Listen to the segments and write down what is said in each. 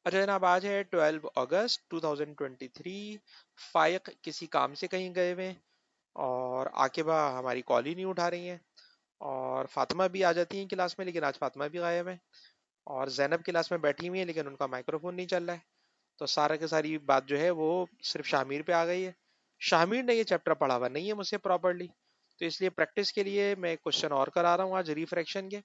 अच्छा जनाब, आज है 12 अगस्त 2023। फाइक किसी काम से कहीं गए हुए हैं और आकिबा हमारी कॉल ही नहीं उठा रही हैं। और फातिमा भी आ जाती हैं क्लास में, लेकिन आज फातिमा भी गायब है। और जैनब क्लास में बैठी हुई है, लेकिन उनका माइक्रोफोन नहीं चल रहा है। तो सारा के सारी बात जो है वो सिर्फ शामिर पे आ गई है। शामिर ने ये चैप्टर पढ़ा हुआ नहीं है मुझसे प्रॉपरली, तो इसलिए प्रैक्टिस के लिए मैं क्वेश्चन और करा रहा हूँ आज रिफ्रैक्शन के।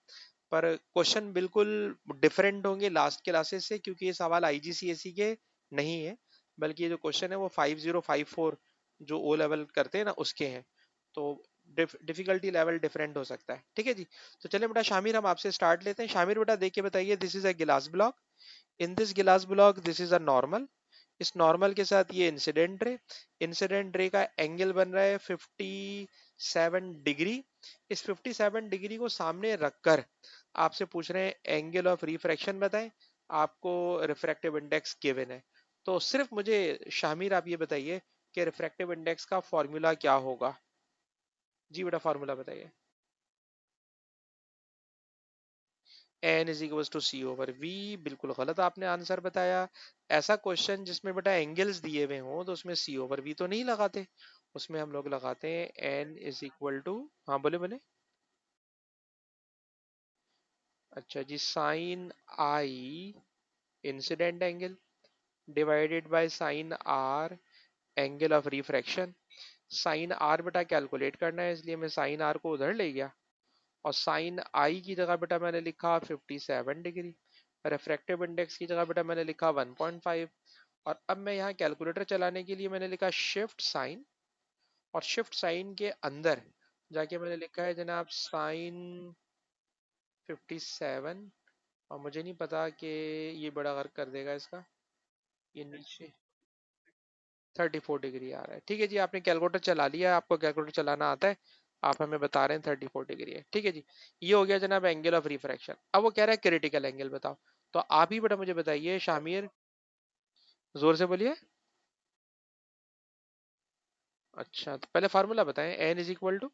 पर क्वेश्चन बिल्कुल डिफरेंट होंगे लास्ट क्लासेस से, क्योंकि ये सवाल आईजीसीएसई के नहीं है, बल्कि ये जो क्वेश्चन है वो 5054 जो ओ लेवल करते हैं ना उसके हैं। तो डिफिकल्टी लेवल डिफरेंट हो सकता है। ठीक है जी। तो चलिए बेटा शामिर, हम आपसे स्टार्ट लेते हैं। शामिर बेटा देख के बताइए, दिस इज अ गिलास ब्लॉक। इन दिस गिलास block this is a normal. इस नॉर्मल के साथ ये इंसिडेंट रे का एंगल बन रहा है 57 डिग्री। इस 57 डिग्री को सामने रखकर आपसे पूछ रहे हैं एंगल ऑफ रिफ्रैक्शन बताएं। आपको रिफ्रैक्टिव इंडेक्स गिवन है। तो सिर्फ मुझे शामिर आप ये बताइए कि रिफ्रैक्टिव इंडेक्स का फॉर्मूला क्या होगा। जी बेटा, फॉर्मूला बताइए। N is equal to c over v. बिल्कुल गलत आपने आंसर बताया। ऐसा क्वेश्चन जिसमें बेटा एंगल्स दिए हुए हों तो उसमें सी ओवर वी तो नहीं लगाते, उसमें हम लोग लगाते हैं एन इज इक्वल टू, हाँ बोले बोले। अच्छा जी, sine i incident angle divided by sine r angle of refraction. Sine r बेटा कैलकुलेट करना है, इसलिए मैं साइन आर को उधर ले गया और साइन आई की जगह बेटा मैंने लिखा 57 डिग्री। रिफ्रैक्टिव इंडेक्स की जगह बेटा मैंने लिखा 1.5। और अब मैं यहाँ कैलकुलेटर चलाने के लिए मैंने लिखा शिफ्ट साइन, और शिफ्ट साइन के अंदर जाके मैंने लिखा है जनाब साइन 57। और मुझे नहीं पता कि ये बड़ा गर्क कर देगा इसका, ये नीचे 34 डिग्री आ रहा है। ठीक है जी, आपने कैलकुलेटर चला लिया, आपको कैलकुलेटर चलाना आता है, आप हमें बता रहे हैं 34 डिग्री है। ठीक है जी, ये हो गया जनाब एंगल ऑफ रिफ्रैक्शन। अब वो कह रहा है क्रिटिकल एंगल बताओ। तो आप ही बेटा मुझे बताइए शामिर, जोर से बोलिए। अच्छा तो पहले फार्मूला बताएं, एन इज इक्वल टू।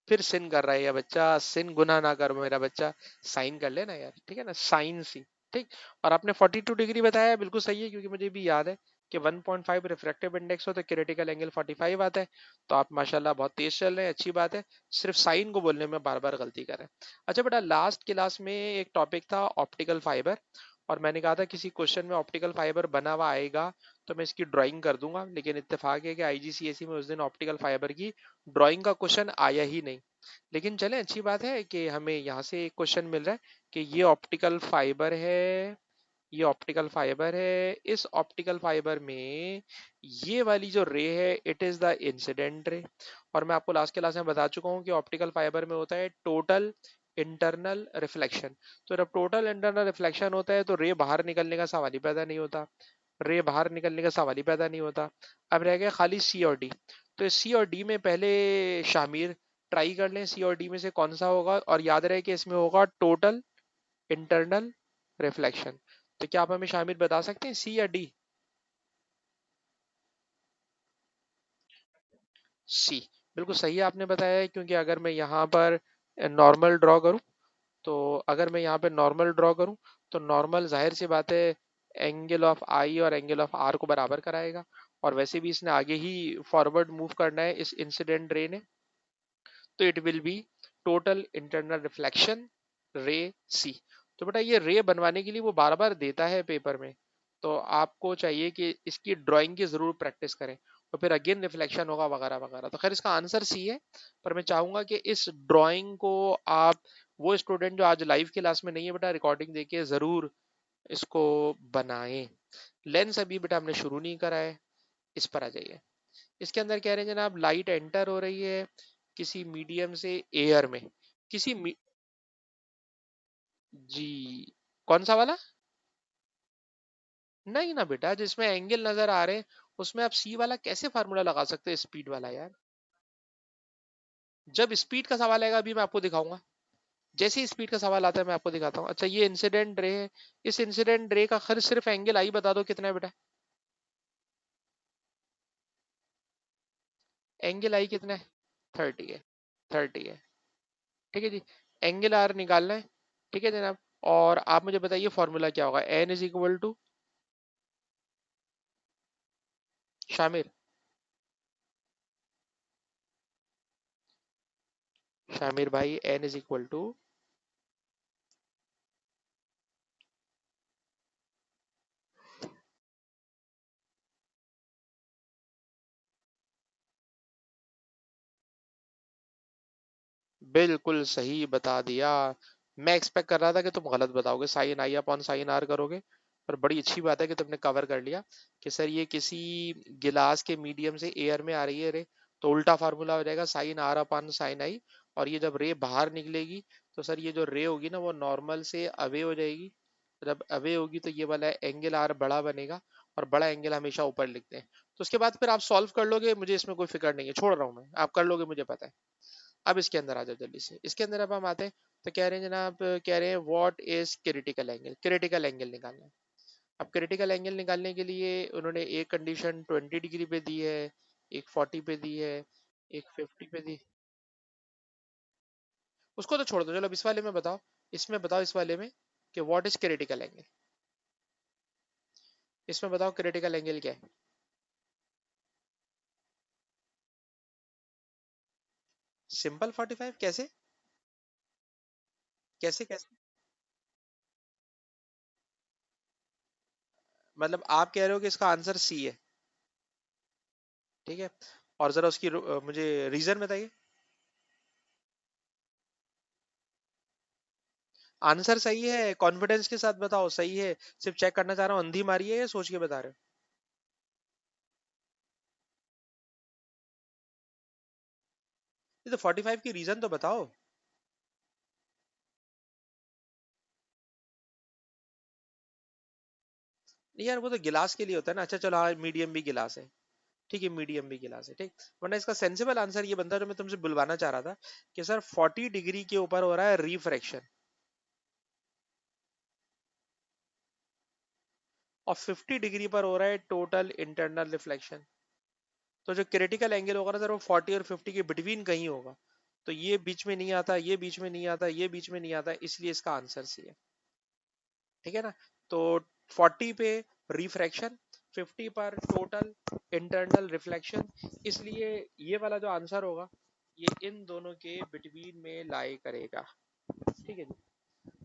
फिर सिन कर रहा है ये बच्चा, सिन गुना ना कर मेरा बच्चा, साइन कर लेना यार, ठीक है ना, साइन सी। ठीक। और आपने 42 डिग्री बताया, बिल्कुल सही है, क्योंकि मुझे भी याद है कि 1.5 रिफ्रैक्टिव इंडेक्स हो तो क्रिटिकल एंगल 45 आता है। तो आप माशाल्लाह बहुत तेज चल रहे हैं, अच्छी बात है। सिर्फ साइन को बोलने में बार बार गलती कर रहे हैं। अच्छा बेटा, लास्ट क्लास में एक टॉपिक था ऑप्टिकल फाइबर, और मैंने कहा था किसी क्वेश्चन में ऑप्टिकल फाइबर बना हुआ आएगा तो मैं इसकी ड्राइंग कर दूंगा, लेकिन इत्तेफाक है कि आईजीसीएसई में उस दिन ऑप्टिकल फाइबर की ड्राइंग का क्वेश्चन आया ही नहीं। लेकिन चले, अच्छी बात है कि हमें यहाँ से एक क्वेश्चन मिल रहा है कि ये ऑप्टिकल फाइबर है, ये ऑप्टिकल फाइबर है। इस ऑप्टिकल फाइबर में ये वाली जो रे है it is the incident ray. और मैं आपको लास्ट क्लास में बता चुका हूँ कि ऑप्टिकल फाइबर में होता है टोटल इंटरनल रिफ्लेक्शन। तो जब टोटल इंटरनल रिफ्लेक्शन होता है तो रे बाहर निकलने का सवाल ही पैदा नहीं होता, रे बाहर निकलने का सवाल ही पैदा नहीं होता। अब रह गया खाली सी और डी। तो सी और डी में पहले शामिर ट्राई कर लें, सी और डी में से कौन सा होगा, और याद रहे कि इसमें होगा टोटल इंटरनल रिफ्लेक्शन। तो क्या आप हमें शामिर बता सकते हैं सी या डी। सी। बिल्कुल सही आपने बताया है, क्योंकि अगर मैं यहाँ पर नॉर्मल ड्रॉ करूँ, तो अगर मैं यहाँ पे नॉर्मल ड्रॉ करूँ तो नॉर्मल जाहिर सी बात है एंगल ऑफ आई और एंगल ऑफ आर को बराबर कराएगा। और वैसे भी इसने आगे ही फॉरवर्ड मूव करना है इस इंसिडेंट रे ने, तो it will be total internal reflection रे सी। तो बेटा ये रे बनवाने के लिए वो बार बार देता है पेपर में, तो आपको चाहिए कि इसकी ड्राइंग की जरूर प्रैक्टिस करें, तो फिर अगेन रिफ्लेक्शन होगा वगैरह वगैरह। तो खैर इसका आंसर सी है, पर मैं चाहूंगा कि इस ड्राइंग को आप, वो स्टूडेंट जो आज लाइव क्लास में नहीं है बेटा, रिकॉर्डिंग देके जरूर इसको बनाएं। लेंस अभी बेटा हमने शुरू नहीं करा है, इस पर आ जाइए। इसके अंदर कह रहे हैं जनाब लाइट एंटर हो रही है किसी मीडियम से एयर में, किसी जी, कौन सा वाला। नहीं ना बेटा, जिसमें एंगल नजर आ रहे हैं उसमें आप सी वाला कैसे फार्मूला लगा सकते हैं, स्पीड वाला यार। जब स्पीड का सवाल आएगा अभी मैं आपको दिखाऊंगा, जैसे ही स्पीड का सवाल आता है मैं आपको दिखाता हूँ। अच्छा ये इंसिडेंट रे है, इस इंसिडेंट रे का खर सिर्फ एंगल आई बता दो कितना है बेटा। एंगल आई कितना है, 30 है, 30 है। ठीक है जी। एंगल आर निकालना है, ठीक है जनाब। और आप मुझे बताइए फॉर्मूला क्या होगा, n is equal to, Shamir, Shamir भाई, एन इज इक्वल टू, बिल्कुल सही बता दिया। मैं एक्सपेक्ट कर रहा था कि तुम गलत बताओगे, sine i upon sine r करोगे। पर बड़ी अच्छी बात है कि तुमने कवर कर लिया कि सर ये किसी गिलास के मीडियम से एयर में आ रही है रे, तो उल्टा फार्मूला हो जाएगा साइन आर अपॉन साइन आई। और ये जब रे बाहर निकलेगी तो सर ये जो रे होगी ना वो नॉर्मल से अवे हो जाएगी। जब अवे होगी तो ये वाला एंगल आर बड़ा बनेगा, और बड़ा एंगल हमेशा ऊपर लिखते हैं। तो उसके बाद फिर आप सॉल्व कर लोगे, मुझे इसमें कोई फिक्र नहीं है, छोड़ रहा हूँ मैं, आप कर लोगे मुझे पता है। अब इसके अंदर आ जाओ जल्दी से, इसके अंदर अब हम आते हैं। तो कह रहे हैं जनाब, कह रहे हैं what is critical angle, critical angle निकालना है। अब क्रिटिकल एंगल निकालने के लिए उन्होंने एक कंडीशन 20 डिग्री पे दी है, एक 40 पे दी है, एक 50 पे दी। उसको तो छोड़ दो, चलो अब इस वाले में बताओ, इसमें बताओ, इस वाले में कि व्हाट इज क्रिटिकल एंगल, इसमें बताओ क्रिटिकल एंगल क्या है। सिंपल 45 कैसे, कैसे कैसे? मतलब आप कह रहे हो कि इसका आंसर सी है, ठीक है। और जरा उसकी मुझे रीजन बताइए। आंसर सही है, कॉन्फिडेंस के साथ बताओ सही है। सिर्फ चेक करना चाह रहा हूँ, अंधी मारी है या सोच के बता रहे हो? ये तो 45 की रीजन तो बताओ। नहीं यार, वो तो गिलास के लिए होता है ना। अच्छा चलो, हाँ मीडियम भी गिलास है, ठीक है, मीडियम भी गिलास है, ठीक। वरना इसका सेंसिबल आंसर ये बनता है जो मैं तुमसे बुलवाना चाह रहा था, कि सर 40 डिग्री के ऊपर हो रहा है रिफ्रैक्शन, और 50 डिग्री पर हो रहा है टोटल इंटरनल रिफ्लेक्शन। तो जो क्रिटिकल एंगल होगा ना सर, वो 40 और 50 के बिटवीन कहीं होगा। तो ये बीच में नहीं आता, ये बीच में नहीं आता, ये बीच में नहीं आता, इसलिए इसका आंसर सी है, ठीक है ना। तो 40 पे रिफ्रैक्शन, 50 पर टोटल इंटरनल रिफ्लेक्शन, इसलिए ये वाला जो आंसर होगा ये इन दोनों के बिटवीन में लाई करेगा, ठीक है जी।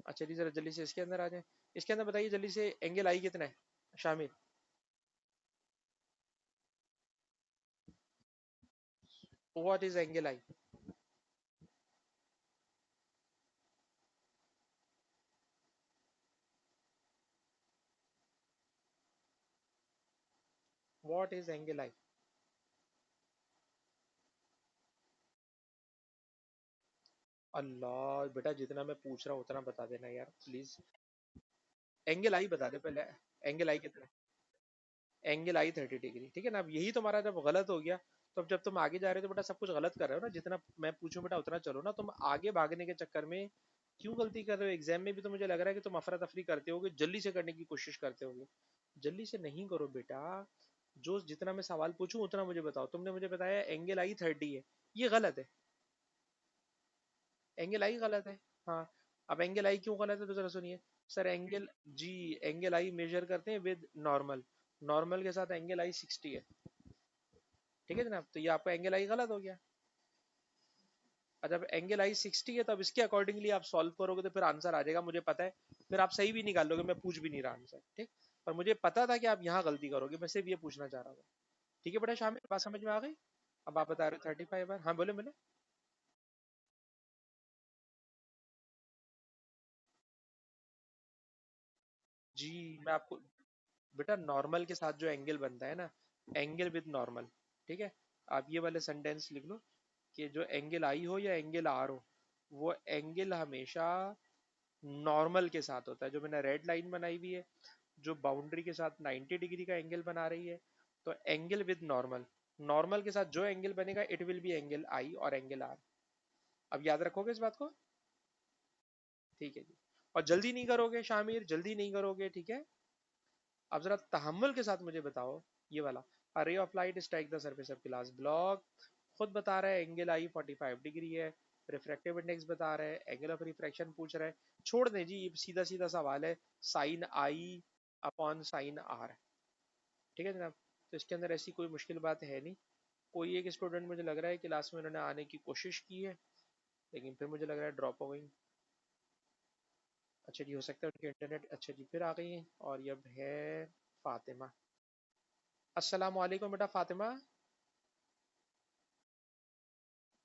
अच्छा चलिए जरा जल्दी से इसके अंदर आ जाए। इसके अंदर बताइए जल्दी से, एंगल आई कितना है Shamir? What is angle i? What is angle i? अल्लाह बेटा, जितना मैं पूछ रहा हूँ उतना बता देना यार प्लीज। एंगल आई बता दे पहले, एंगल आई कितना? एंगल आई 30 डिग्री, ठीक है ना। अब यही तुम्हारा जब गलत हो गया, तो अब जब तुम आगे जा रहे हो तो बेटा सब कुछ गलत कर रहे हो ना। जितना मैं पूछूं बेटा उतना चलो ना, तुम आगे भागने के चक्कर में क्यों गलती कर रहे हो? एग्जाम में भी तो मुझे लग रहा है कि तुम अफरा तफरी करते होगे, जल्दी से करने की कोशिश करते होगे। जल्दी से नहीं करो बेटा। जो जितना मैं सवाल पूछूं उतना मुझे बताओ। तुमने मुझे बताया एंगल आई 30 है, ये गलत है। एंगल आई गलत है, हाँ। अब एंगल आई क्यों गलत है तो जरा सुनिए। सर एंगल, जी, एंगल आई मेजर करते हैं विद नॉर्मल, नॉर्मल के साथ एंगल आई 60 है, ठीक है जनाब। तो ये आपका एंगल आई गलत हो गया। और जब एंगल आई 60 है तो अब इसके अकॉर्डिंगली आप सॉल्व करोगे तो फिर आंसर आ जाएगा, मुझे पता है। फिर आप सही भी निकाल लोगे, मैं पूछ भी नहीं रहा आंसर, ठीक। पर मुझे पता था कि आप यहाँ गलती करोगे, मैं सिर्फ ये पूछना चाह रहा था। ठीक है बेटा, शामिल बात समझ में आ गई? अब आप बता रहे हो 35 बार, हाँ बोले बोले। जी, मैं आपको, बेटा नॉर्मल के साथ जो एंगल बनता है ना, एंगल विद नॉर्मल, ठीक है। आप ये वाले सेंटेंस लिख लो कि जो एंगल आई हो या एंगल आर हो, वो एंगल हमेशा नॉर्मल के साथ होता है। जो मैंने रेड लाइन बनाई हुई है, जो बाउंड्री के साथ 90 डिग्री का एंगल बना रही है, तो एंगल विद नॉर्मल, नॉर्मल के साथ जो एंगल बनेगा इट विल बी एंगल आई और एंगल आर। अब याद रखोगे इस बात को? ठीक है जी। और जल्दी नहीं करोगे शामिर, जल्दी नहीं करोगे, ठीक है। अब जरा तहम्मुल के साथ मुझे बताओ, ये वाला, a ray of light strike the surface of glass block, खुद बता रहा है एंगल आई 45 डिग्री है, रिफ्रैक्टिव इंडेक्स बता रहा है, एंगल ऑफ रिफ्रैक्शन पूछ रहा है। छोड़ दें जी, ये सीधा सीधा सवाल है, sine i upon sine r. ठीक है जनाब, तो इसके अंदर ऐसी कोई मुश्किल बात है नहीं। कोई एक स्टूडेंट मुझे लग रहा है क्लास में उन्होंने आने की कोशिश की है, लेकिन फिर मुझे लग रहा है ड्रॉप हो गई। अच्छा जी, हो सकता है उनकी इंटरनेट, अच्छा जी फिर आ गई है। और ये अब है फातिमा। अस्सलाम वालेकुम बेटा फातिमा।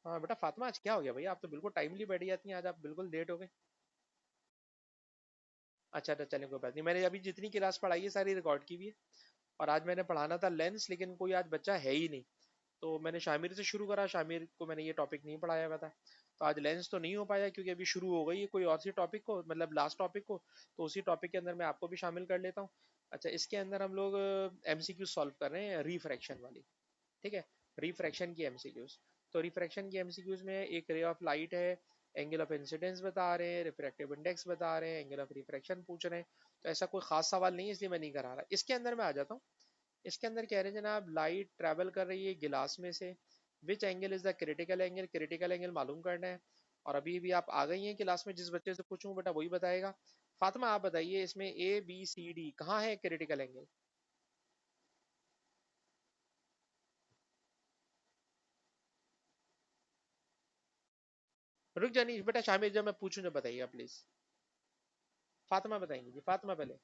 हाँ बेटा फातिमा, आज क्या हो गया भैया, आप तो बिल्कुल टाइमली बैठ जाती हैं, आज आप बिल्कुल लेट हो गए। अच्छा अच्छा, चलें कोई बात नहीं, मैंने अभी जितनी क्लास पढ़ाई है सारी रिकॉर्ड की भी है। और आज मैंने पढ़ाना था लेंस, लेकिन कोई आज बच्चा है ही नहीं, तो मैंने शामिर से शुरू करा। शामिर को मैंने ये टॉपिक नहीं पढ़ाया हुआ था, तो आज लेंस तो नहीं हो पाया क्योंकि अभी शुरू हो गई है कोई और सी टॉपिक को, मतलब लास्ट टॉपिक को। तो उसी टॉपिक के अंदर मैं आपको भी शामिल कर लेता हूँ। अच्छा, इसके अंदर हम लोग एमसीक्यू सॉल्व कर रहे हैं रिफ्रैक्शन वाली। ठीक है, रिफ्रैक्शन की एमसीक्यूज। तो रिफ्रैक्शन की एमसीक्यूज में एक रे ऑफ लाइट है, एंगल ऑफ इंसिडेंस बता रहे हैं, रिफ्रैक्टिव इंडेक्स बता रहे हैं, एंगल ऑफ रिफ्रैक्शन पूछ रहे हैं। तो ऐसा कोई खास सवाल नहीं है, इसलिए मैं नहीं करा रहा। इसके अंदर मैं आ जाता हूँ। इसके अंदर कह रहे हैं जनाब, लाइट ट्रैवल कर रही है गिलास में से, which angle is the critical angle, critical angle मालूम करना है। और अभी भी आप आ गई हैं क्लास में, जिस बच्चे से पूछूं बेटा वही बताएगा। फातिमा आप बताइए, इसमें ए बी सी डी कहाँ है क्रिटिकल एंगल? रुक जानी बेटा, शामिर जब मैं पूछूं जब बताइए प्लीज। फातिमा बताएंगी जी, फातिमा पहले।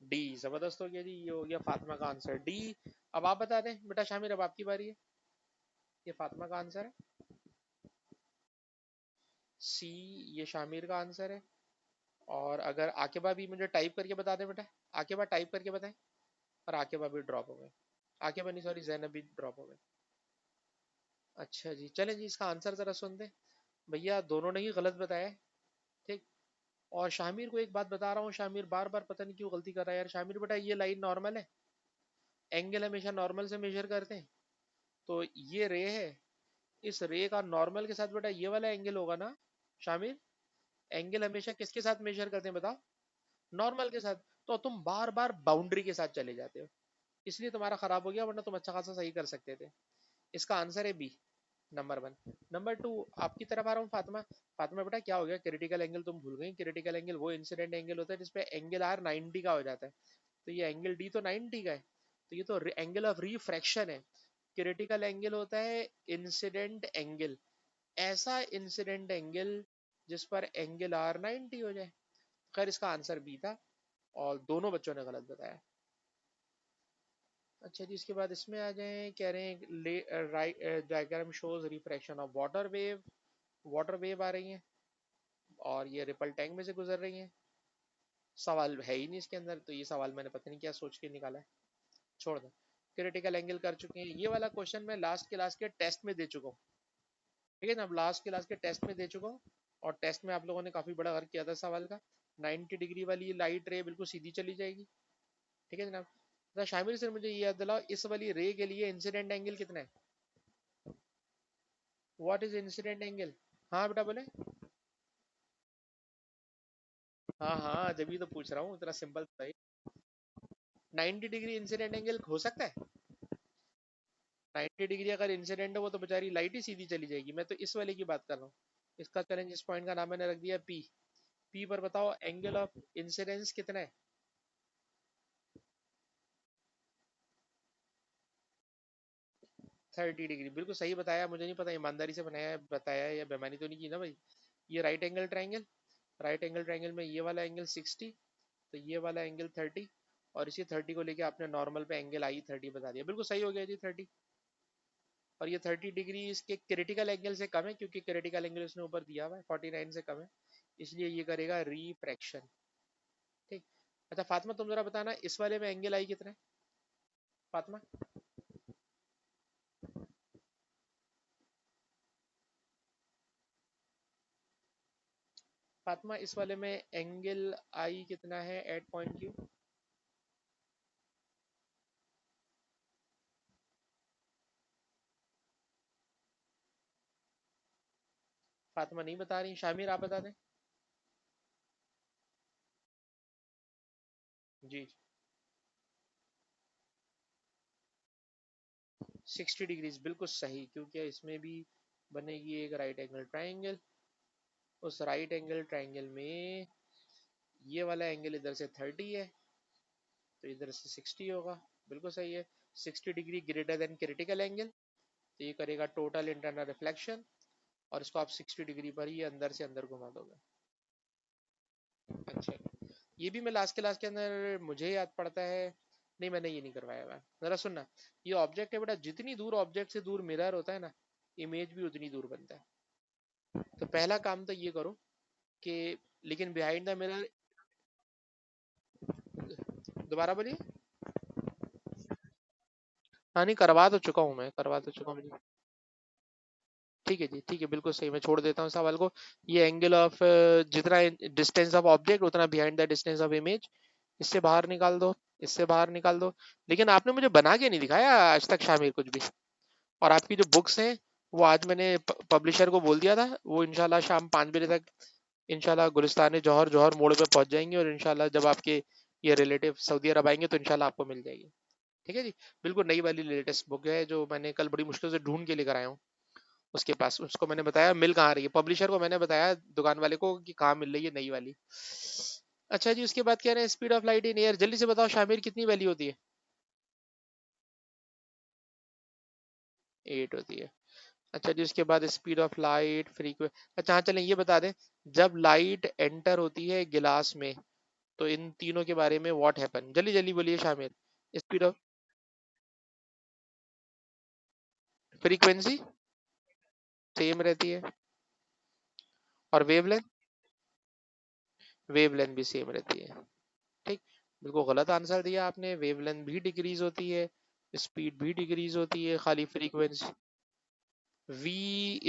डी जबरदस्त हो गया जी, ये हो गया फातिमा का आंसर डी। अब आप बता दें बेटा शामिर, अब आपकी बारी है। ये फातिमा का आंसर है। सी, ये शामिर का आंसर है। और अगर आकिबा भी मुझे टाइप करके बता दें बेटा, आकिबा टाइप करके बताएं। और आकिबा भी ड्रॉप हो गए। आकिबा नहीं, सॉरी, जैनब भी ड्रॉप हो गए। अच्छा जी, चलें जी, इसका आंसर जरा सुन दें। भैया दोनों ने ही गलत बताया है। ठीक। और शामिर को एक बात बता रहा हूँ, शामिर बार बार पता नहीं क्यों गलती कर रहा है यार। शामिर बेटा, ये लाइन नॉर्मल है, एंगल हमेशा नॉर्मल से मेजर करते हैं। तो ये रे है, इस रे का नॉर्मल के साथ बेटा ये वाला एंगल होगा ना शामिर। एंगल हमेशा किसके साथ मेजर करते हैं बताओ? नॉर्मल के साथ। तो तुम बार बार बाउंड्री के साथ चले जाते हो, इसलिए तुम्हारा खराब हो गया, वरना तुम अच्छा खासा सही कर सकते थे। इसका आंसर है B, number one. Number two, आपकी तरफ आ रहा हूँ फातिमा। फातिमा बेटा क्या हो गया, क्रिटिकल एंगल तुम भूल गई। क्रिटिकल एंगल वो इंसिडेंट एंगल होता है जिसपे एंगल आर 90 का हो जाता है। तो ये एंगल डी तो 90 का है, तो ये तो एंगल ऑफ रिफ्रैक्शन है। क्रिटिकल एंगल होता है इंसिडेंट एंगल, ऐसा इंसिडेंट एंगल जिस पर एंगल आर 90 हो जाए। खैर इसका आंसर बी था, और दोनों बच्चों ने गलत बताया। अच्छा जी, इसके बाद इसमें आ जाएं, कह रहे हैं right diagram shows refraction of water wave. Water wave आ रही हैं और ये रिपल टैंक में से गुजर रही हैं। सवाल है ही नहीं इसके अंदर, तो ये सवाल मैंने पता नहीं क्या सोच के निकाला है, छोड़ दो। क्रिटिकल एंगल कर चुके हैं, ये वाला क्वेश्चन मैं लास्ट क्लास के टेस्ट में दे चुका हूँ। ठीक है ना, अब लास्ट क्लास के टेस्ट में दे चुका हूँ। और टेस्ट में आप लोगों ने काफी बड़ा वर्क किया था सवाल का। 90 डिग्री वाली लाइट रे बिल्कुल सीधी चली जाएगी। ठीक है जनाब। तो शामिर सर मुझे ये याद दिलाओ, इस वाली रे के लिए इंसिडेंट एंगल कितना है? What is incident angle? हाँ बेटा बोले। हाँ हाँ, जब भी तो पूछ रहा हूँ, इतना सिंपल था ये। 90 डिग्री इंसिडेंट एंगल हो सकता है? 90 डिग्री अगर इंसिडेंट है, वो तो बेचारी लाइट ही सीधी चली जाएगी। मैं तो इस वाले की बात कर रहा हूँ। इसका चैलेंज, इस पॉइंट का नाम मैंने रख दिया पी। पी पर बताओ एंगल ऑफ इंसिडेंस कितना है? 30 डिग्री, बिल्कुल सही बताया। मुझे नहीं पता ईमानदारी से बनाया बताया है या बेमानी तो नहीं की ना भाई। ये right angle triangle, right angle triangle में ये वाला एंगल 60, तो ये वाला एंगल 30, और इसी 30 को लेके आपने नॉर्मल पे एंगल आई 30 बता दिया, बिल्कुल सही हो गया जी 30। और ये 30 डिग्री इसके क्रिटिकल एंगल से कम है, क्योंकि क्रिटिकल एंगल उसने ऊपर दिया हुआ है 49 से कम है, इसलिए ये करेगा रिफ्रैक्शन। ठीक। अच्छा फातिमा, तुम जरा बताना इस वाले में एंगल आई कितना है? फातिमा, फातिमा इस वाले में एंगल आई कितना है एट पॉइंट क्यू? फातिमा नहीं बता रही, शामिर आप बता दें। जी। 60 डिग्रीज बिल्कुल सही, क्योंकि इसमें भी बनेगी एक राइट एंगल ट्राइंगल। उस राइट एंगल ट्राइंगल में ये वाला एंगल इधर से 30 है, तो इधर से 60 होगा। बिल्कुल सही है। 60 degree greater than critical angle, तो ये करेगा टोटल इंटरनल रिफ्लेक्शन, और इसको आप 60 डिग्री पर ही अंदर से अंदर घुमा दोगे। अच्छा, ये भी मैं लास्ट के अंदर मुझे याद पड़ता है। नहीं, मैंने ये नहीं करवाया हुआ। जरा सुनना, ये ऑब्जेक्ट है बेटा, जितनी दूर ऑब्जेक्ट से दूर मिरर होता है ना, इमेज भी उतनी दूर बनता है। तो पहला काम तो ये करो कि, लेकिन बिहाइंड द मिरर, दोबारा बोलिए। हाँ, नहीं करवा तो चुका हूँ, मैं करवा तो चुका हूँ। ठीक है जी, ठीक है, बिल्कुल सही। मैं छोड़ देता हूँ सवाल को। ये एंगल ऑफ, जितना डिस्टेंस ऑफ ऑब्जेक्ट उतना behind the distance of image. इससे बाहर निकाल दो, इससे बाहर निकाल दो। लेकिन आपने मुझे बना के नहीं दिखाया आज तक शामिर कुछ भी। और आपकी जो बुक्स हैं, वो आज मैंने पब्लिशर को बोल दिया था, वो इंशाल्लाह शाम 5 बजे तक इंशाल्लाह गुलिस्तान जौहर जौहर मोड़ पे पहुंच जाएंगे, और इंशाल्लाह जब आपके ये रिलेटिव सऊदी अरब आएंगे तो इंशाल्लाह आपको मिल जाएगी। ठीक है जी। बिल्कुल नई वाली लेटेस्ट बुक है, जो मैंने कल बड़ी मुश्किल से ढूंढ के लेकर आया हूँ उसके पास। उसको मैंने बताया मिल कहाँ रही है, पब्लिशर को मैंने बताया दुकान वाले को कि कहाँ मिल रही है नई वाली। अच्छा जी, उसके बाद कह रहे हैं speed of light in air. जल्दी से बताओ शामिर, कितनी वैल्यू होती है? 8 होती है। अच्छा जी, उसके बाद स्पीड ऑफ लाइट, फ्रीक्वेंसी। अच्छा हाँ, चलें ये बता दें, जब लाइट एंटर होती है गिलास में, तो इन तीनों के बारे में व्हाट हैपन, जल्दी जल्दी बोलिए Shamir. Speed of, frequency same रहती है, और वेवलेंथ, वेवलेंथ भी सेम रहती है। ठीक। बिल्कुल गलत आंसर दिया आपने। वेवलेंथ भी डिक्रीज होती है, स्पीड भी डिक्रीज होती है, खाली frequency. v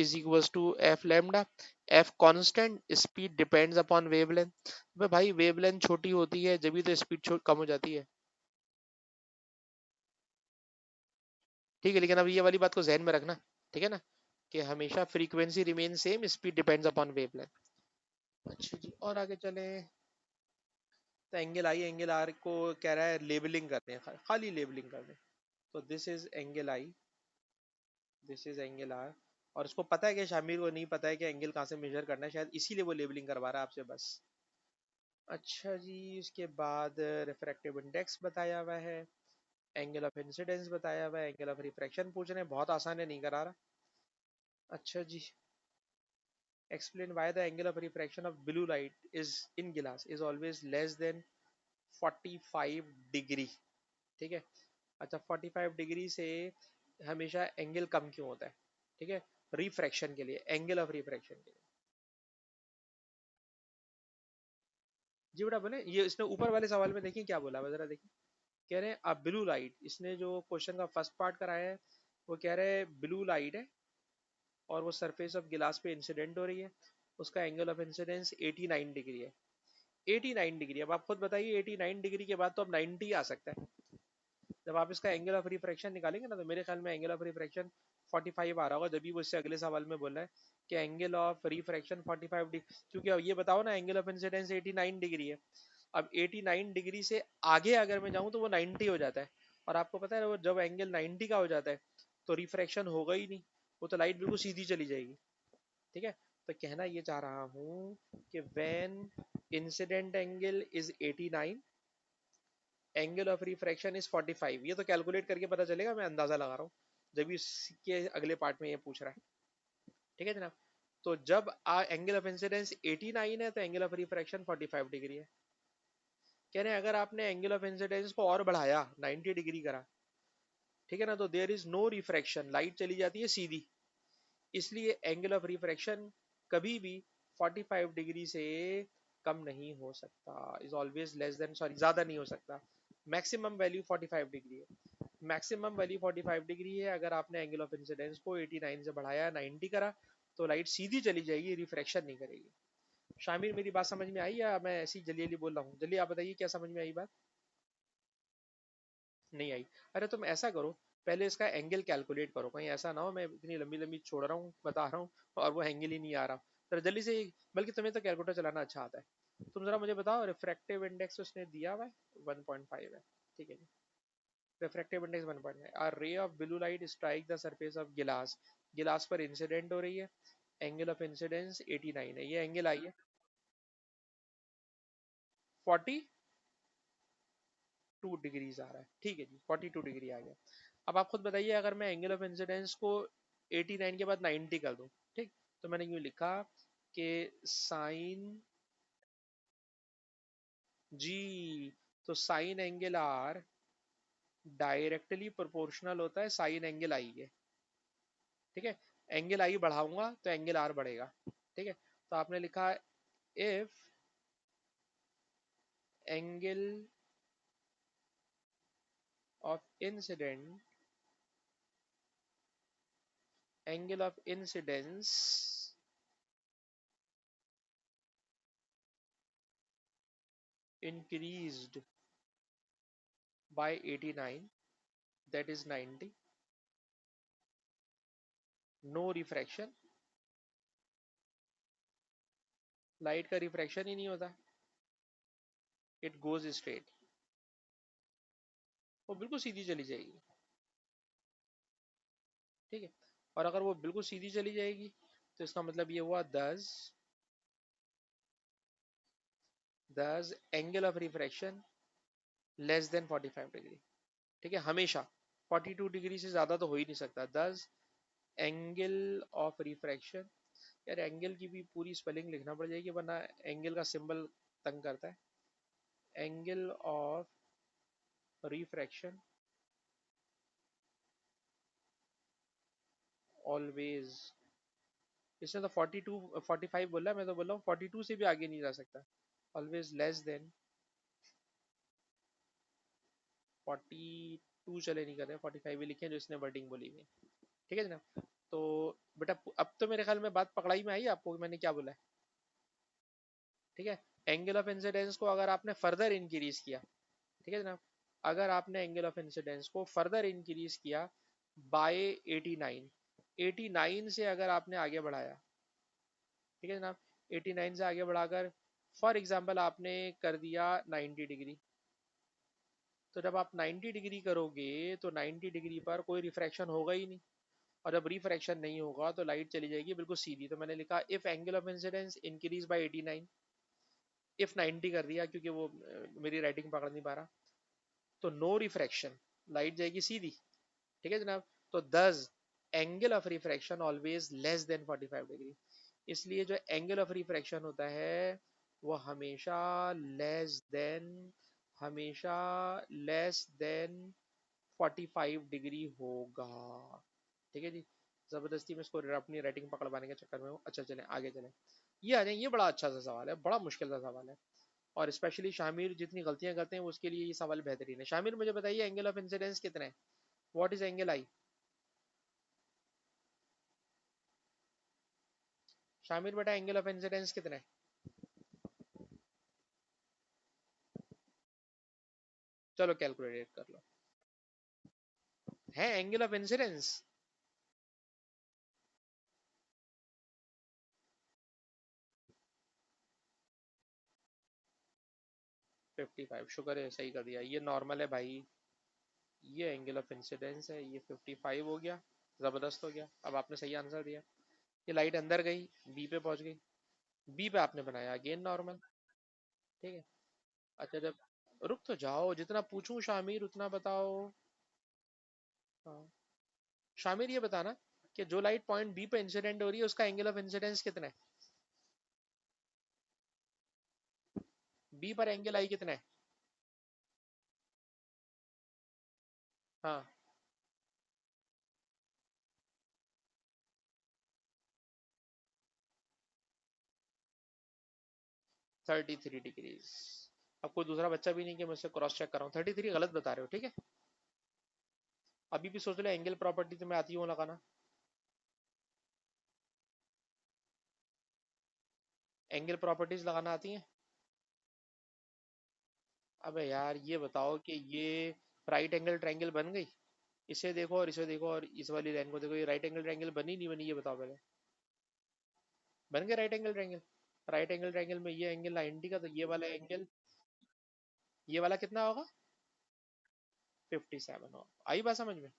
is equals to f lambda. F constant, speed depends upon wavelength. भाई वेवलेंथ छोटी होती है जब भी तो स्पीड कम हो जाती है। ठीक है, लेकिन अब ये वाली बात को जहन में रखना, ठीक है ना, कि हमेशा frequency remain same, speed depends upon wavelength. अच्छा जी, और आगे चले। तो एंगल आई, एंगल आर को कह रहा है लेबलिंग करते हैं, खाली लेबलिंग करते हैं। तो this is angle i, this is angle r. और उसको पता है कि शामिर को नहीं पता है कि एंगल कहाँ से मेजर करना है, शायद इसीलिए वो लेबलिंग करवा रहा है आपसे बस। अच्छा जी, उसके बाद रिफ्रैक्टिव इंडेक्स बताया हुआ है, एंगल ऑफ इंसिडेंस बताया हुआ है, एंगल ऑफ रिफ्रैक्शन पूछ रहे हैं, बहुत आसान है, नहीं करा रहा। अच्छा जी, explain why the angle of refraction of blue light is in glass is always less than 45 degree. ठीक है। अच्छा, 45 डिग्री से हमेशा एंगल कम क्यों होता है? ठीक है, रिफ्रैक्शन के लिए, एंगल ऑफ रिफ्रैक्शन के लिए। जी बेटा बोले, ये इसने ऊपर वाले सवाल में देखिए क्या बोला है, जरा देखिए। कह रहे हैं अब ब्लू लाइट, इसने जो क्वेश्चन का फर्स्ट पार्ट कराया है, वो कह रहे हैं ब्लू लाइट है और वो सरफेस ऑफ गिलास पे इंसिडेंट हो रही है, उसका एंगल ऑफ इंसिडेंस 89 डिग्री है। 89 डिग्री, अब आप खुद बताइए 89 डिग्री के बाद तो अब 90 आ सकता है। जब आप इसका एंगल ऑफ रिफ्रैक्शन निकालेंगे ना, तो मेरे ख्याल में एंगल ऑफ रिफ्रैक्शन 45 आ रहा होगा, जब भी वो इससे अगले सवाल में बोल रहा है कि एंगल ऑफ रिफ्रैक्शन 45 डिग्री। क्योंकि अब ये बताओ ना, एंगल ऑफ इंसिडेंस 89 डिग्री है। अब 89 डिग्री से आगे अगर मैं जाऊं तो वो 90 हो जाता है। और आपको पता है वो जब एंगल 90 का हो जाता है तो रिफ्रैक्शन होगा ही नहीं, वो तो लाइट बिल्कुल सीधी चली जाएगी। ठीक है। तो कहना ये चाह रहा हूं कि when incident angle is 89, angle of refraction is 45। ये तो कैलकुलेट करके पता चलेगा, मैं अंदाजा लगा रहा हूँ, जब इसके अगले पार्ट में ये पूछ रहा है। ठीक है जनाब। तो जब एंगल ऑफ इंसिडेंस 89 है तो एंगल ऑफ रिफ्रैक्शन 45 डिग्री है। कह रहे हैं अगर आपने एंगल ऑफ इंसिडेंस को और बढ़ाया, 90 डिग्री करा, ठीक है ना, तो there is no refraction, light चली जाती है सीधी। इसलिए एंगल ऑफ रिफ्रैक्शन कभी भी 45 डिग्री से कम नहीं हो सकता, is always less than, sorry ज्यादा नहीं हो सकता। मैक्सिमम वैल्यू 45 डिग्री है, मैक्सिमम वैल्यू 45 डिग्री है। अगर आपने एंगल ऑफ इंसिडेंस को 89 से बढ़ाया, 90 करा, तो लाइट सीधी चली जाएगी, रिफ्रैक्शन नहीं करेगी। शामिर मेरी बात समझ में आई या मैं ऐसी जल्दी जल्दी बोल रहा हूँ? जल्दी आप बताइए क्या समझ में आई बात? नहीं आई? अरे तुम ऐसा करो, पहले इसका एंगल कैलकुलेट करो, कहीं ऐसा ना हो मैं इतनी लंबी लंबी छोड़ रहा हूँ बता रहा हूँ और वो एंगल ही नहीं आ रहा। तो जल्दी से, बल्कि तुम्हें तो कैलकुलेटर चलाना अच्छा आता है, तुम जरा मुझे बताओ, रिफ्रैक्टिव इंडेक्स उसने दिया हुआ है 1.5 है। ठीक है जी। Refractive index 1.5। A ray of blue light strike the surface of गिलास, गिलास पर इंसिडेंट हो रही है, एंगल ऑफ इंसिडेंस 89 है, ये एंगल आई है 42 डिग्रीज आ रहा है, ठीक है जी 42 डिग्री आ गया। अब आप खुद बताइए, अगर मैं एंगल ऑफ इंसिडेंस को 89 के बाद 90 कर दूं, ठीक, तो मैंने यूं लिखा कि साइन जी, तो sine angle r directly proportional होता है साइन एंगल आई के, ठीक है। एंगल आई बढ़ाऊंगा तो एंगल आर बढ़ेगा, ठीक है। तो आपने लिखा if angle of incident, angle of incidence increased by 89, that is 90, no refraction, light का रिफ्रैक्शन ही नहीं होता, इट गोज स्ट्रेट, वो बिल्कुल सीधी चली जाएगी, ठीक है। और अगर वो बिल्कुल सीधी चली जाएगी तो इसका मतलब ये हुआ 10 angle of refraction less than 45 degree, ठीक है, हमेशा 42 डिग्री से ज्यादा तो हो ही नहीं सकता। 10 एंगल ऑफ रिफ्रैक्शन, यार एंगल की भी पूरी स्पेलिंग लिखना पड़ जाएगी वरना एंगल का सिंबल तंग करता है। एंगल ऑफ रिफ्रैक्शन ऑलवेज, इसने तो 42 45 बोला, मैं तो बोल रहा हूँ 42 से भी आगे नहीं जा सकता, ऑलवेज लेस देन 42, चले नहीं कर रहे 45 ही लिखे जो इसने वर्डिंग बोली हुई है, ठीक है जनाब। तो बेटा अब तो मेरे ख्याल में बात पकड़ाई में आई आपको कि मैंने क्या बोला है, ठीक है। एंगल ऑफ इंसिडेंस को अगर आपने फर्दर इंक्रीज किया, ठीक है जनाब, अगर आपने एंगल ऑफ इंसिडेंस को फर्दर इंक्रीज किया बाय 89, 89 से अगर आपने आगे बढ़ाया, ठीक है जनाब, 89 से आगे बढ़ाकर फॉर एग्जांपल आपने कर दिया 90 डिग्री, तो जब आप 90 डिग्री करोगे तो 90 डिग्री पर कोई रिफ्रैक्शन होगा ही नहीं, और जब रिफ्रैक्शन नहीं होगा तो लाइट चली जाएगी बिल्कुल सीधी। तो मैंने लिखा if angle of incidence increase by 89, if 90 कर दिया क्योंकि वो मेरी राइटिंग पकड़ नहीं पा रहा, तो नो रिफ्रैक्शन, लाइट जाएगी सीधी, ठीक है जनाब। तो दस angle of refraction always less than 45 degree, इसलिए जो एंगल ऑफ रिफ्रैक्शन होता है वो हमेशा लेस देन, हमेशा लेस देन 45 डिग्री होगा, ठीक है जी। जबरदस्ती में इसको अपनी राइटिंग पकड़वाने के चक्कर में हूँ। अच्छा चलें आगे चलें, ये आ जाए, ये बड़ा अच्छा सा सवाल है, बड़ा मुश्किल सा सवाल है, और स्पेशली शामिर जितनी गलतियां करते हैं उसके लिए ये सवाल बेहतरीन है। शामिर मुझे बताइए एंगल ऑफ इंसिडेंस कितना है, व्हाट इज एंगल आई? शामिर बेटा एंगल ऑफ इंसिडेंस कितना है? चलो कैलकुलेट कर लो, है एंगल ऑफ इंसिडेंस 55, शुक्र है सही कर दिया, ये नॉर्मल है भाई, ये एंगल ऑफ इंसिडेंस है, ये 55 हो गया, जबरदस्त हो गया। अब आपने सही आंसर दिया, ये लाइट अंदर गई, बी पे पहुंच गई, बी पे आपने बनाया अगेन नॉर्मल, ठीक है। अच्छा जब, रुक तो जाओ, जितना पूछूं शामिर उतना बताओ। हाँ शामिर ये बताना कि जो लाइट पॉइंट बी पे इंसिडेंट हो रही है उसका एंगल ऑफ इंसिडेंस कितना है, बी पर एंगल आई कितना है? हाँ 33 डिग्रीज। अब कोई दूसरा बच्चा भी नहीं कि मुझसे क्रॉस चेक कर रहा हूँ, 33 गलत बता रहे हो, ठीक है। अभी भी सोच लो एंगल प्रॉपर्टी तो मैं आती हूँ लगाना, एंगल प्रॉपर्टीज लगाना आती है। अबे यार ये बताओ कि ये राइट एंगल ट्रायंगल बन गई, इसे देखो और इसे देखो और इस वाली लाइन को देखो, ये राइट एंगल ट्रायंगल बनी नहीं बनी ये बताओ पहले। बन गया right angle triangle, right angle triangle में ये एंगल 90 का, तो ये वाला एंगल, ये वाला कितना होगा? 57 हो, आई बात समझ में?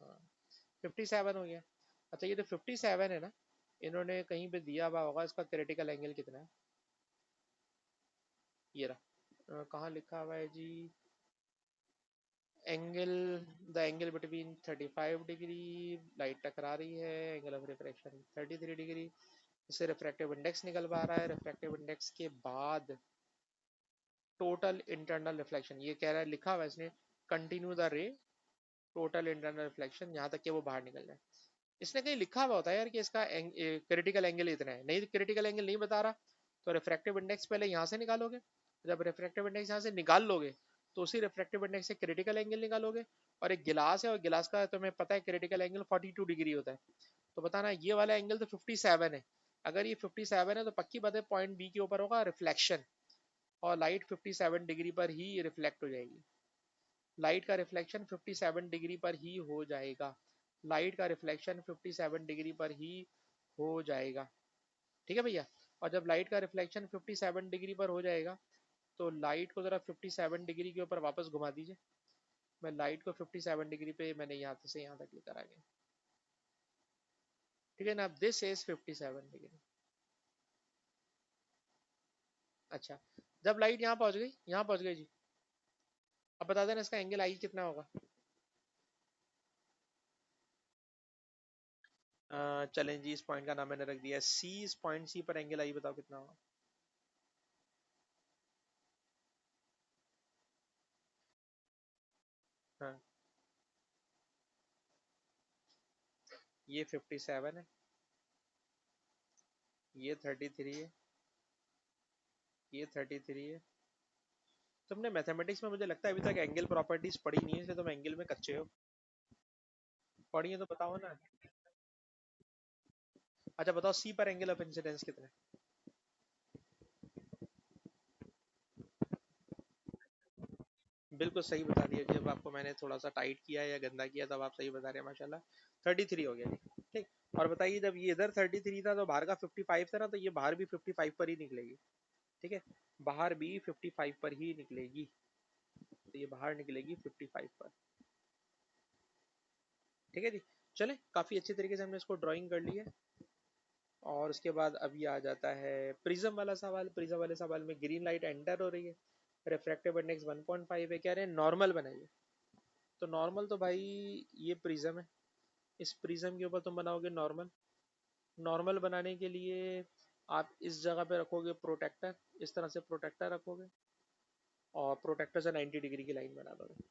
हाँ, 57 हो गया। अच्छा ये जो 57 है ना, इन्होंने कहीं पे दिया हुआ होगा, इसका क्रिटिकल एंगल कितना है, ये रहा। कहाँ लिखा हुआ है जी, angle, the angle between 35 degree, light टकरा रही है, एंगल ऑफ रिफ्रैक्शन 33 डिग्री, इससे रिफ्रैक्टिव इंडेक्स निकल पा रहा है, रिफ्रैक्टिव इंडेक्स के बाद टोटल इंटरनल रिफ्लेक्शन, ये कह रहा है, लिखा हुआ है इसने, कंटिन्यू द रे, टोटल इंटरनल रिफ्लेक्शन, यहाँ तक कि वो बाहर निकल जाए। इसने कहीं लिखा हुआ होता है यार कि इसका क्रिटिकल एंगल इतना है, नहीं क्रिटिकल एंगल नहीं बता रहा, तो रिफ्रैक्टिव इंडेक्स पहले यहाँ से निकालोगे, जब रिफ्रैक्टिव इंडेक्स यहाँ से निकाल लोगे तो उसी रिफ्रैक्टिव इंडेक्स से क्रिटिकल एंगल निकालोगे। और एक गिलास है, और गिलास का तुम्हें पता है क्रिटिकल एंगल 42 डिग्री होता है, तो बताना ये वाला एंगल तो 57 है। अगर ये 57 है तो पक्की बात है पॉइंट बी के ऊपर होगा रिफ्लेक्शन, और लाइट 57 डिग्री पर ही रिफ्लेक्ट हो जाएगी, लाइट का रिफ्लेक्शन 57 डिग्री पर ही हो जाएगा, लाइट का रिफ्लेक्शन 57 डिग्री पर ही हो जाएगा, ठीक है भैया। और जब लाइट का रिफ्लेक्शन 57 डिग्री पर हो जाएगा, तो लाइट को जरा 57 डिग्री के ऊपर वापस घुमा दीजिए, मैं लाइट को 57 डिग्री पे मैंने यहाँ से यहाँ तक लेकर आ गया, ठीक है ना, दिस इज 57 डिग्री। अच्छा, जब लाइट यहाँ पहुंच गई, यहाँ पहुंच गई जी, अब बता देना इसका एंगल आई कितना होगा। चलें जी, इस पॉइंट का नाम मैंने रख दिया सी, इस पॉइंट सी पर एंगल आई बताओ कितना होगा। हाँ, ये 57 है, ये 33 है, ये 33 है। तुमने मैथमेटिक्स में मुझे लगता है अभी तक एंगल प्रॉपर्टीज पढ़ी नहीं है, इसलिए तुम एंगल में कच्चे हो, पढ़ी है तो बताओ ना। अच्छा बताओ सी पर एंगल ऑफ इंसिडेंस कितना है। बिल्कुल सही बता दिया, जब आपको मैंने थोड़ा सा टाइट किया या गंदा किया तब आप सही बता रहे हैं, माशाल्लाह। 33 हो गया जी, ठीक। और बताइए जब ये इधर 33 था तो बाहर का 55 था ना, तो ये बाहर भी 55 पर ही निकलेगी, ठीक है, बाहर भी 55 पर ही निकलेगी, तो ये बाहर निकलेगी 55 पर, ठीक है जी। चले, काफी अच्छे तरीके से हमने इसको ड्राइंग कर ली है। और उसके बाद अभी आ जाता है प्रिज्म वाला सवाल। प्रिज्म वाले सवाल में ग्रीन लाइट एंटर हो रही है, रिफ्रैक्टिव इंडेक्स 1.5 है, कह रहे हैं नॉर्मल बनाइए। तो नॉर्मल तो भाई ये प्रिज्म है, इस प्रिज्म के ऊपर तुम बनाओगे नॉर्मल। नॉर्मल बनाने के लिए आप इस जगह पे रखोगे प्रोटेक्टर, इस तरह से प्रोटेक्टर रखोगे, और प्रोटेक्टर से 90 डिग्री की लाइन बना दोगे।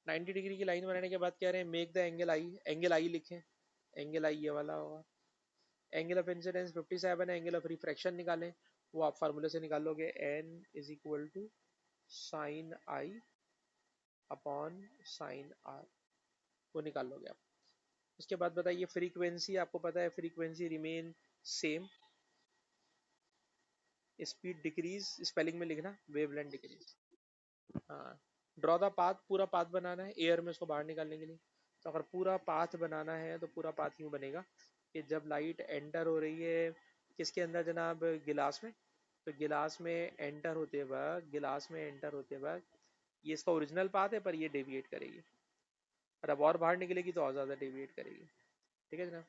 90 डिग्री की लाइन बनाने के बाद कह रहे हैं make the angle i, angle i लिखें, एंगल आई ये वाला होगा। एंगल ऑफ इंसिडेंस 57 है, एंगल ऑफ रिफ्रैक्शन निकालें, वो आप फार्मूले से निकालोगे, n is equal to sine i upon sine r, वो निकाल लोगे आप। उसके बाद बताइए फ्रीक्वेंसी, आपको पता है frequency remain same, speed decrease, spelling में लिखना वेवलेंथ डिक्रीज। हाँ, ड्रॉ द पाथ, पूरा पाथ बनाना है एयर में उसको बाहर निकालने के लिए। तो अगर पूरा पाथ बनाना है तो पूरा पाथ यूँ बनेगा कि जब लाइट एंटर हो रही है किसके अंदर जनाब, गिलास में, तो गिलास में एंटर होते वक्त, गिलास में एंटर होते वक्त ये इसका ओरिजिनल पाथ है पर ये डेविएट करेगी, और अब और बाहर निकलेगी तो और ज़्यादा डेविएट करेगी, ठीक है जनाब।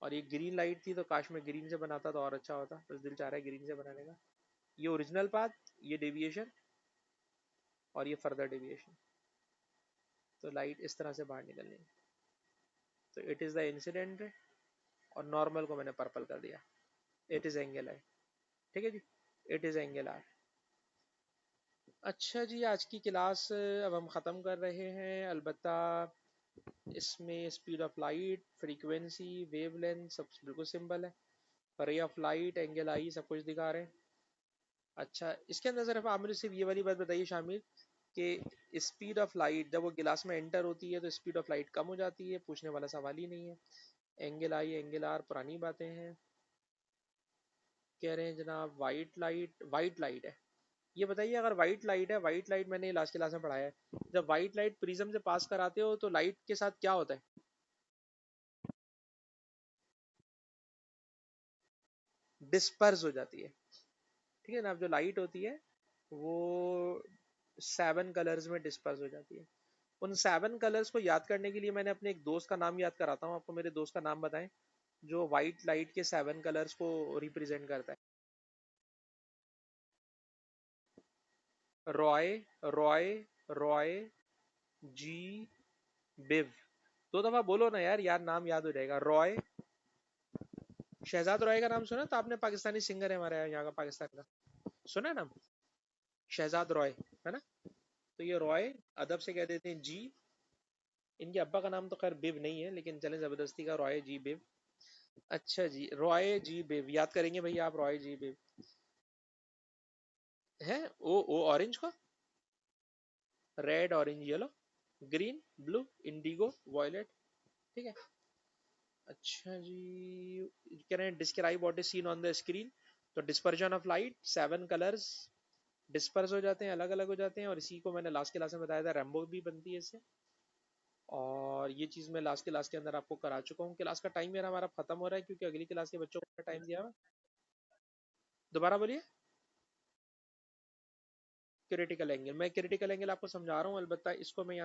और ये ग्रीन लाइट थी तो काश में ग्रीन से बनाता तो और अच्छा होता, बस दिल चाह रहा है ग्रीन से बनाने का। ये ओरिजिनल पाथ, ये डेविएशन, और ये फर्दर डेविएशन, तो लाइट इस तरह से बाहर निकलनी है। तो इट इज़ द इंसिडेंट, और नॉर्मल को मैंने पर्पल कर दिया, इट इज़ एंगल आई, ठीक है जी, इट इज़ एंगल आर। अच्छा जी, आज की क्लास अब हम ख़त्म कर रहे हैं, अलबत्ता इसमें speed of light, frequency, wavelength सब बिल्कुल सिंपल है, रे ऑफ लाइट, एंगल आई सब कुछ दिखा रहे हैं। अच्छा, इसके अंदर सिर्फ आप मुझे सिर्फ ये वाली बात बताइए शामिल, कि स्पीड ऑफ लाइट जब वो गिलास में एंटर होती है तो स्पीड ऑफ लाइट कम हो जाती है, पूछने वाला सवाल ही नहीं है। एंगल आई एंगल आर पुरानी बातें हैं। कह रहे हैं जनाब वाइट लाइट है, ये बताइए अगर वाइट लाइट है, वाइट लाइट मैंने लास्ट क्लास में पढ़ाया है, जब वाइट लाइट प्रिज्म से पास कराते हो तो लाइट के साथ क्या होता है, डिस्पर्स हो जाती है, ठीक है ना। अब जो लाइट होती है वो 7 कलर्स में डिस्पर्स हो जाती है। उन 7 कलर्स को याद करने के लिए मैंने अपने एक दोस्त का नाम याद कराता हूँ आपको। मेरे दोस्त का नाम बताएं जो व्हाइट लाइट के 7 कलर्स को रिप्रेजेंट करता है। रॉय, रॉय, रॉय, जी, बिव। दो दफा बोलो ना यार, यार नाम याद हो जाएगा। रॉय, शहजाद रॉय का नाम सुना था आपने? पाकिस्तानी सिंगर है हमारे यहाँ का, पाकिस्तान का। सुना है नाम? शहजाद रॉय, है ना? तो ये रॉय, अदब से कह देते हैं जी। इनके अब्बा का नाम तो खैर बिव नहीं है, लेकिन चले जबरदस्ती का रॉय जी बिव। अच्छा जी, रॉय जी बिव याद करेंगे भैया आप, रॉय जी बिव। है ओ ऑरेंज को, red, orange, yellow, green, blue, indigo, violet. ठीक है। अच्छा जी, can I describe what is seen on the screen? तो dispersion of light, 7 colours disperse हो जाते हैं, अलग अलग हो जाते हैं, और इसी को मैंने लास्ट क्लास में बताया था, रेम्बो भी बनती है इससे। और ये चीज मैं लास्ट क्लास के अंदर आपको करा चुका हूँ। क्लास का टाइम मेरा हमारा खत्म हो रहा है, क्योंकि अगली क्लास के बच्चों को टाइम दिया हुआ। दोबारा बोलिए। क्रिटिकल एंगल, मैं क्रिटिकल एंगल आपको समझा रहा हूँ, अलबत्ता इसको मैं यहाँ